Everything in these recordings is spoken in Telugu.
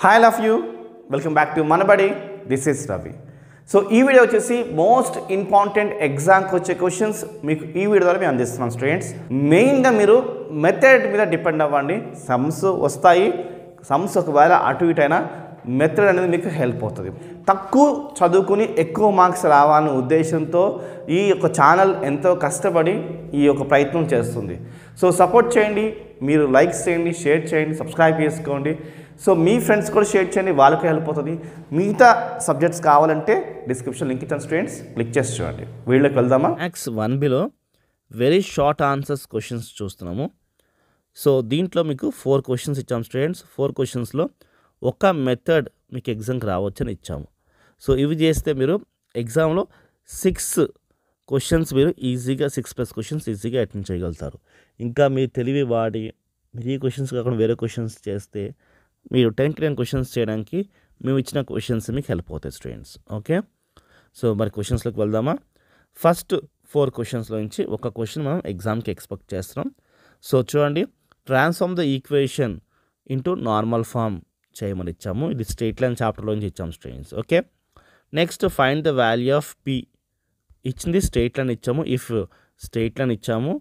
Hi love you welcome back to Manabadi this is Ravi. So ఈ వీడియో వచ్చేసి మోస్ట్ ఇంపార్టెంట్ ఎగ్జామ్కి వచ్చే క్వశ్చన్స్ మీకు ఈ వీడియో ద్వారా మేము అందిస్తున్నాం స్టూడెంట్స్. మెయిన్గా మీరు మెథడ్ మీద డిపెండ్ అవ్వండి. సమ్స్ వస్తాయి, సమ్స్ ఒకవేళ అటు ఇటు అయినా మెథడ్ అనేది మీకు హెల్ప్ అవుతుంది. తక్కువ చదువుకుని ఎక్కువ మార్క్స్ రావాలనే ఉద్దేశంతో ఈ యొక్క ఛానల్ ఎంతో కష్టపడి ఈ యొక్క ప్రయత్నం చేస్తుంది. సో సపోర్ట్ చేయండి, మీరు లైక్స్ చేయండి, షేర్ చేయండి, సబ్స్క్రైబ్ చేసుకోండి. సో మీ ఫ్రెండ్స్ కూడా షేర్ చేయండి, వాళ్ళకి హెల్ప్ అవుతుంది. మిగతా సబ్జెక్ట్స్ కావాలంటే డిస్క్రిప్షన్ లింక్ ఇచ్చాను స్టూడెంట్స్, క్లిక్ చేసి చూడండి. వీళ్ళకి వెళ్దామా? మ్యాథ్స్ 1Bలో వెరీ షార్ట్ ఆన్సర్స్ క్వశ్చన్స్ చూస్తున్నాము. సో దీంట్లో మీకు 4 క్వశ్చన్స్ ఇచ్చాము స్టూడెంట్స్. 4 క్వశ్చన్స్లో ఒక మెథడ్ మీకు ఎగ్జామ్కి రావచ్చని ఇచ్చాము. సో ఇవి చేస్తే మీరు ఎగ్జామ్లో 6 క్వశ్చన్స్ మీరు ఈజీగా 6+ క్వశ్చన్స్ ఈజీగా అటెండ్ చేయగలుగుతారు. ఇంకా మీ తెలివి వాడి మీరు ఈ క్వశ్చన్స్ కాకుండా వేరే క్వశ్చన్స్ చేస్తే మీరు 10 క్వశ్చన్స్ చేయడానికి మేము ఇచ్చిన క్వశ్చన్స్ మీకు హెల్ప్ అవుతాయి స్టూడెంట్స్. ఓకే, సో మరి క్వశ్చన్స్లోకి వెళ్దామా? ఫస్ట్ 4 క్వశ్చన్స్లో నుంచి ఒక క్వశ్చన్ మనం ఎగ్జామ్కి ఎక్స్పెక్ట్ చేస్తున్నాం. సో చూడండి, transform the equation into normal form చేయమని ఇచ్చాము. ఇది స్ట్రెయిట్ లైన్ చాప్టర్లో నుంచి ఇచ్చాము students. Okay, next find the value of P. ఇచ్చింది స్ట్రెయిట్ లైన్ ఇచ్చాము. ఇఫ్ స్ట్రెయిట్ లైన్ ఇచ్చాము,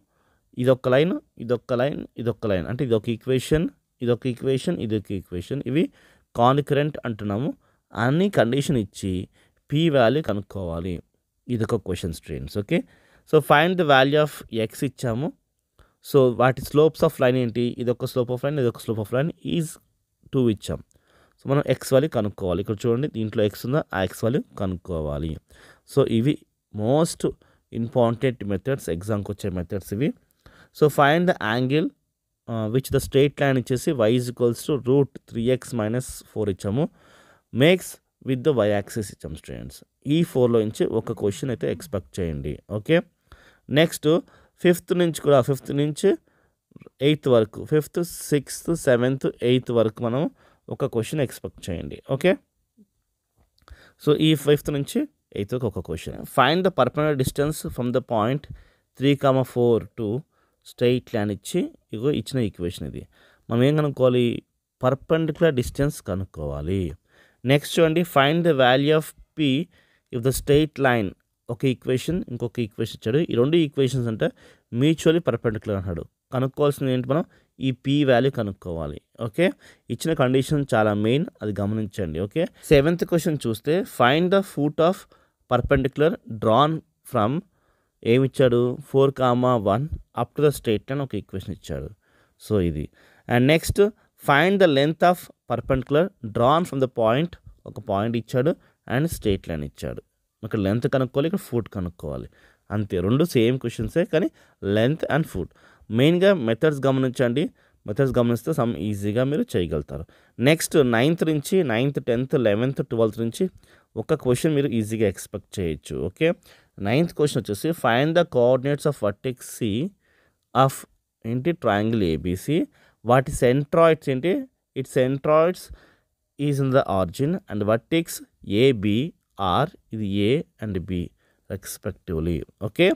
ఇదొక లైన్, ఇదొక లైన్, ఇదొక లైన్, అంటే ఇదొక ఈక్వేషన్, ఇదొక ఈక్వేషన్, ఇదొక ఈక్వేషన్, ఇవి కాన్కరెంట్ అంటున్నాము. అన్ని కండిషన్ ఇచ్చి పి వాల్యూ కనుక్కోవాలి. ఇదొక question students. Okay, so find the value of X ఇచ్చాము. సో వాటి స్లోప్స్ ఆఫ్ లైన్ ఏంటి? ఇదొక స్లోప్ ఆఫ్ లైన్, ఇదొక స్లోప్ ఆఫ్ లైన్ ఈజ్ 2 ఇచ్చాం. సో మనం ఎక్స్ వాల్యూ కనుక్కోవాలి. ఇక్కడ చూడండి, దీంట్లో ఎక్స్ ఉందా, ఆ ఎక్స్ వాల్యూ కనుక్కోవాలి. సో ఇవి మోస్ట్ ఇంపార్టెంట్ మెథడ్స్, ఎగ్జామ్కి వచ్చే మెథడ్స్ ఇవి. So find the angle which the straight line ఇచ్చేసి y = √3x - 4 ఇచ్చాము. Makes with the y axis ఇచ్చాము స్టూడెంట్స్. ఈ 4లో నుంచి ఒక క్వశ్చన్ అయితే ఎక్స్పెక్ట్ చేయండి. ఓకే, నెక్స్ట్ 5th నుంచి కూడా 5th నుంచి 8th వరకు, 5th, 6th, 7th, 8th వరకు మనం ఒక క్వశ్చన్ ఎక్స్పెక్ట్ చేయండి. ఓకే, సో ఈ 5th నుంచి 8th వరకు ఒక question. Find the perpendicular distance from the point 3,4 to straight line ఇచ్చి ఇగో ఇచ్చిన ఈక్వేషన్ ఇది. మనం ఏం కనుక్కోవాలి? పర్పెండిక్యులర్ డిస్టెన్స్ కనుక్కోవాలి. నెక్స్ట్ చూడండి, find the value of P if the straight line. ఒక ఈక్వేషన్, ఇంకొక ఈక్వేషన్ ఇచ్చాడు. ఈ 2 ఈక్వేషన్స్ అంటే మ్యూచువల్లీ పర్పెండిక్యులర్ అన్నాడు. కనుక్కోవాల్సింది ఏంటి? మనం ఈ పి వాల్యూ కనుక్కోవాలి. ఓకే, ఇచ్చిన కండిషన్ చాలా మెయిన్, అది గమనించండి. ఓకే, 7th క్వశ్చన్ చూస్తే find the foot of perpendicular drawn from ఏమిచ్చాడు? 4,1 up to the straight line ఒక ఈక్వేషన్ ఇచ్చాడు. సో ఇది. And next find the length of perpendicular drawn from the point, ఒక పాయింట్ ఇచ్చాడు అండ్ స్ట్రెయిట్ లైన్ ఇచ్చాడు. ఇక్కడ లెంత్ కనుక్కోవాలి, ఇక్కడ ఫూట్ కనుక్కోవాలి. అంతే, 2 సేమ్ క్వశ్చన్సే, కానీ లెంత్ అండ్ ఫూట్. మెయిన్గా మెథడ్స్ గమనించండి. మెథడ్స్ గమనిస్తే సమ్ ఈజీగా మీరు చేయగలుగుతారు. నెక్స్ట్ 9th నుంచి 9th, 10th, 11th, 12th నుంచి ఒక క్వశ్చన్ మీరు ఈజీగా ఎక్స్పెక్ట్ చేయొచ్చు. ఓకే, 9th క్వశ్చన్ వచ్చేసి find the coordinates of vertex C of ఏంటి ట్రయాంగిల్ ఏబిసి. వాటి సెంట్రాయిడ్స్ ఏంటి? It centroids is in the origin and vertex A B are, ఇది A and B respectively. Okay,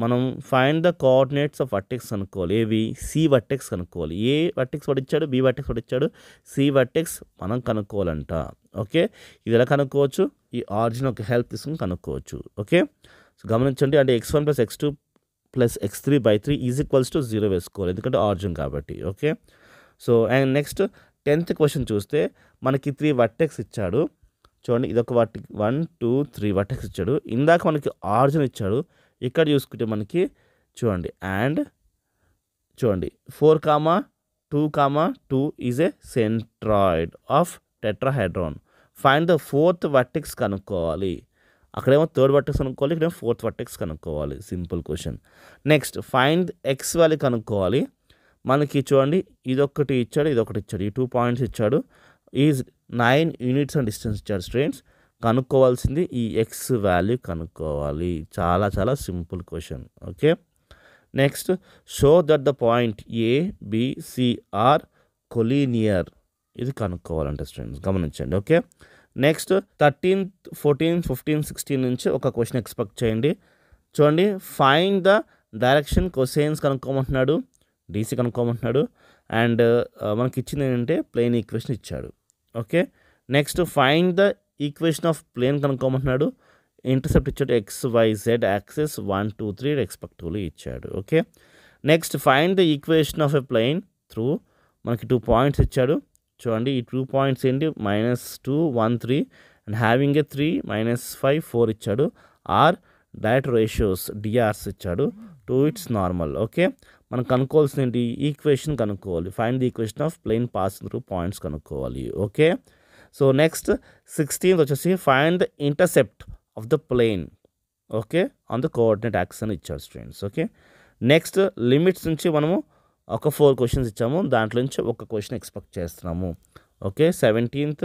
మనం find the coordinates of vertex కనుక్కోవాలి. ఏవి? సి వర్టెక్స్ కనుక్కోవాలి. ఏ వర్టెక్స్ పడిచ్చాడు, బి వర్టెక్స్ పడిచ్చాడు, సి వర్టెక్స్ మనం కనుక్కోవాలంట. ఓకే, ఇది ఎలా కనుక్కోవచ్చు? ఈ ఆరిజిన్ ఒక హెల్ప్ తీసుకుని కనుక్కోవచ్చు. ఓకే, సో గమనించండి, అంటే x1 + x2 + x3/3 = 0 వేసుకోవాలి, ఎందుకంటే ఆరిజిన్ కాబట్టి. Okay, so and next 10th question చూస్తే మనకి 3 వర్టెక్స్ ఇచ్చాడు. చూడండి, ఇదొక 1, 2, 3 వర్టెక్స్ ఇచ్చాడు. ఇందాక మనకి ఆరిజిన్ ఇచ్చాడు. ఇక్కడ చూసుకుంటే మనకి చూడండి, అండ్ చూడండి 4,2,2 is a centroid of tetrahedron. Find the 4th vertex కనుక్కోవాలి. అక్కడేమో 3rd వర్టెక్స్ కనుక్కోవాలి, ఇక్కడేమో 4th వర్టెక్స్ కనుక్కోవాలి. Simple question. Next find X value కనుక్కోవాలి. మనకి చూడండి, ఇదొకటి ఇచ్చాడు, ఇదొకటి ఇచ్చాడు, ఈ 2 పాయింట్స్ ఇచ్చాడు. ఈజ్ 9 యూనిట్స్ అండ్ డిస్టెన్స్ ఇచ్చాడు స్టూడెంట్స్. కనుక్కోవాల్సింది ఈ ఎక్స్ వాల్యూ కనుక్కోవాలి. చాలా చాలా simple question. Okay, next show that the point ABCఆర్ కొలీనియర్. ఇది కనుక్కోవాలంటే స్టూడెంట్స్ గమనించండి. Okay, next 13th, 14th, 15th, 16th నుంచి ఒక క్వశ్చన్ ఎక్స్పెక్ట్ చేయండి. చూడండి, ఫైండ్ ద డైరెక్షన్ కొసైన్స్ కనుక్కోమంటున్నాడు, DC కనుక్కోమంటున్నాడు. అండ్ మనకి ఇచ్చింది ఏంటంటే ప్లేన్ ఈక్వేషన్ ఇచ్చాడు. Okay. Next find the equation of plane కనుక్కోమంటున్నాడు. ఇంటర్సెప్ట్ ఇచ్చాడు XYZ యాక్సిస్ 1 2 3 రెస్పెక్టివ్లీ ఇచ్చాడు. Okay. Next find the equation of a plane through మనకి 2 పాయింట్స్ ఇచ్చాడు. చూడండి ఈ 2 పాయింట్స్ ఏంటి -2 1 3 అండ్ హ్యావింగ్ ఏ 3 -5 4 ఇచ్చాడు. ఆర్ డైరెక్ట్ రేషియోస్ డిఆర్స్ ఇచ్చాడు టు ఇట్స్ నార్మల్. ఓకే. మనం కనుక్కోవాల్సింది ఏంటి ఈక్వేషన్ కనుక్కోవాలి. Find the equation of plane pass through points కనుక్కోవాలి. ఓకే. సో నెక్స్ట్ 16th వచ్చేసి find the intercept of the plane okay on the coordinate axis అని ఇచ్చారు స్టూడెంట్స్. ఓకే. నెక్స్ట్ లిమిట్స్ నుంచి మనము ఒక 4 క్వశ్చన్స్ ఇచ్చాము. దాంట్లో నుంచి ఒక క్వశ్చన్ ఎక్స్పెక్ట్ చేస్తున్నాము. ఓకే. 17th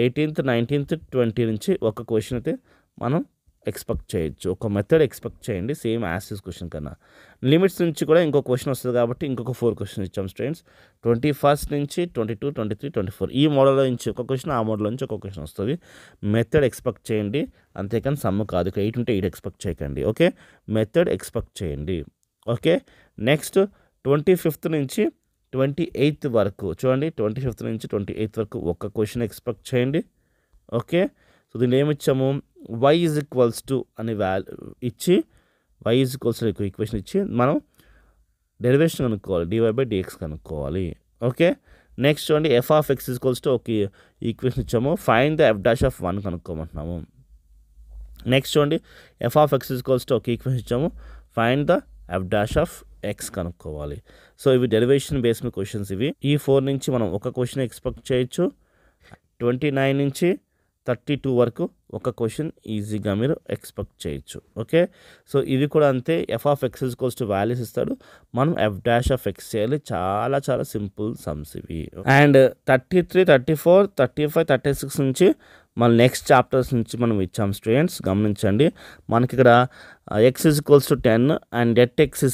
18th 19th 20 నుంచి ఒక క్వశ్చన్ అయితే మనం ఎక్స్పెక్ట్ చేయొచ్చు. ఒక మెథడ్ ఎక్స్పెక్ట్ చేయండి సేమ్ యాసిస్ క్వశ్చన్ కన్నా. లిమిట్స్ నుంచి కూడా ఇంకో క్వశ్చన్ వస్తుంది కాబట్టి ఇంకొక 4 క్వశ్చన్స్ ఇచ్చాం స్టూడెంట్స్. 21st నుంచి 22 23 24 ఈ మోడల్లో నుంచి ఒక క్వశ్చన్ ఆ మోడల్ నుంచి ఒక క్వశ్చన్ వస్తుంది. మెథడ్ ఎక్స్పెక్ట్ చేయండి అంతేకాని సమ్ కాదు. 8 ఉంటే 8 ఎక్స్పెక్ట్ చేయకండి. ఓకే. మెథడ్ ఎక్స్పెక్ట్ చేయండి. ఓకే. నెక్స్ట్ 25th నుంచి 28th వరకు చూడండి 25th నుంచి 28th వరకు ఒక క్వశ్చన్ ఎక్స్పెక్ట్ చేయండి. ఓకే. సో దీన్ని ఏమి ఇచ్చాము y = అనే ఇచ్చి y = ఈక్వేషన్ ఇచ్చి మనం డెరివేషన్ కనుక్కోవాలి. dy/dx కనుక్కోవాలి. ఓకే. నెక్స్ట్ చూడండి f(x) ఒక ఈక్వేషన్ ఇచ్చాము. Find the f'(1) కనుక్కోమంటున్నాము. నెక్స్ట్ చూడండి f(x) ఒక ఈక్వేషన్ ఇచ్చాము. ఫైండ్ ద f'(x) కనుక్కోవాలి. సో ఇవి డెరివేషన్ బేస్డ్ క్వశ్చన్స్ ఇవి. ఈ 4 నుంచి మనం ఒక క్వశ్చన్ ఎక్స్పెక్ట్ చేయొచ్చు. 29 నుంచి 32 వరకు ఒక క్వశ్చన్ ఈజీగా మీరు ఎక్స్పెక్ట్ చేయొచ్చు. ఓకే. సో ఇవి కూడా అంతే. f(x) వాల్యూస్ ఇస్తాడు. మనం f'(x) చేయాలి. చాలా చాలా సింపుల్ సమ్స్ ఇవి. అండ్ 33 34 35 36 నుంచి మన నెక్స్ట్ చాప్టర్స్ నుంచి మనం ఇచ్చాం స్టూడెంట్స్ గమనించండి. మనకి ఇక్కడ x = 10 అండ్ det x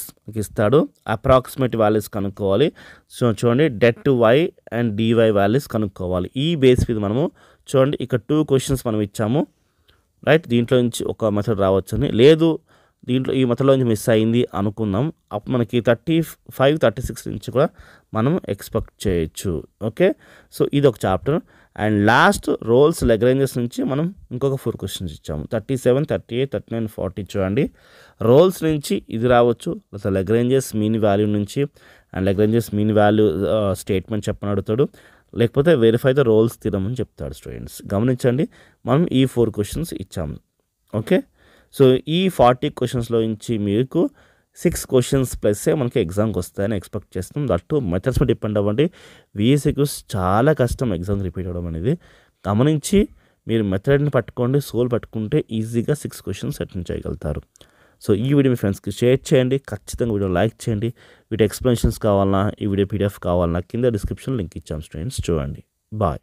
ఇస్తాడు. అప్రాక్సిమేట్ వాల్యూస్ కనుక్కోవాలి. సో చూడండి det y and dy values కనుక్కోవాలి. ఈ బేస్ మీద మనము చూడండి ఇక్కడ 2 క్వశ్చన్స్ మనం ఇచ్చాము రైట్. దీంట్లో నుంచి ఒక మెథడ్ రావచ్చని లేదు దీంట్లో ఈ మెథడ్లో నుంచి మిస్ అయింది అనుకుందాం. అప్పుడు మనకి 35 36 నుంచి కూడా మనం ఎక్స్పెక్ట్ చేయొచ్చు. ఓకే. సో ఇది ఒక చాప్టర్. అండ్ లాస్ట్ రోల్స్ లెగ్రేంజెస్ నుంచి మనం ఇంకొక 4 క్వశ్చన్స్ ఇచ్చాము. 37 38 39 40 చూడండి రోల్స్ నుంచి ఇది రావచ్చు. లేదా లెగ్రేంజెస్ మీన్ వాల్యూ నుంచి అండ్ లెగ్రేంజెస్ మీన్ వాల్యూ స్టేట్మెంట్ చెప్పని అడుగుతాడు. లేకపోతే వెరిఫై ద రోల్స్ తీరమని చెప్తాడు స్టూడెంట్స్. గమనించండి మనం ఈ 4 క్వశ్చన్స్ ఇచ్చాము. ఓకే. సో ఈ 40 క్వశ్చన్స్లో నుంచి మీకు 6 క్వశ్చన్స్ ప్లస్సే మనకి ఎగ్జామ్కి వస్తాయని ఎక్స్పెక్ట్ చేస్తాం. దట్టు మెథడ్స్ మీద డిపెండ్ అవ్వండి. VSQs చాలా కష్టం ఎగ్జామ్ రిపీట్ అవ్వడం అనేది. గమనించి మీరు మెథడ్ని పట్టుకోండి. సోల్ పట్టుకుంటే ఈజీగా 6 క్వశ్చన్స్ అటెండ్ చేయగలుగుతారు. సో ఈ వీడియో మీ ఫ్రెండ్స్కి షేర్ చేయండి. ఖచ్చితంగా వీడియో లైక్ చేయండి. వీటి ఎక్స్ప్లెనేషన్స్ కావాలన్నా ఈ వీడియో PDF కావాలన్నా కింద డిస్క్రిప్షన్ లింక్ ఇచ్చాం స్టూడెంట్స్ చూడండి. బాయ్.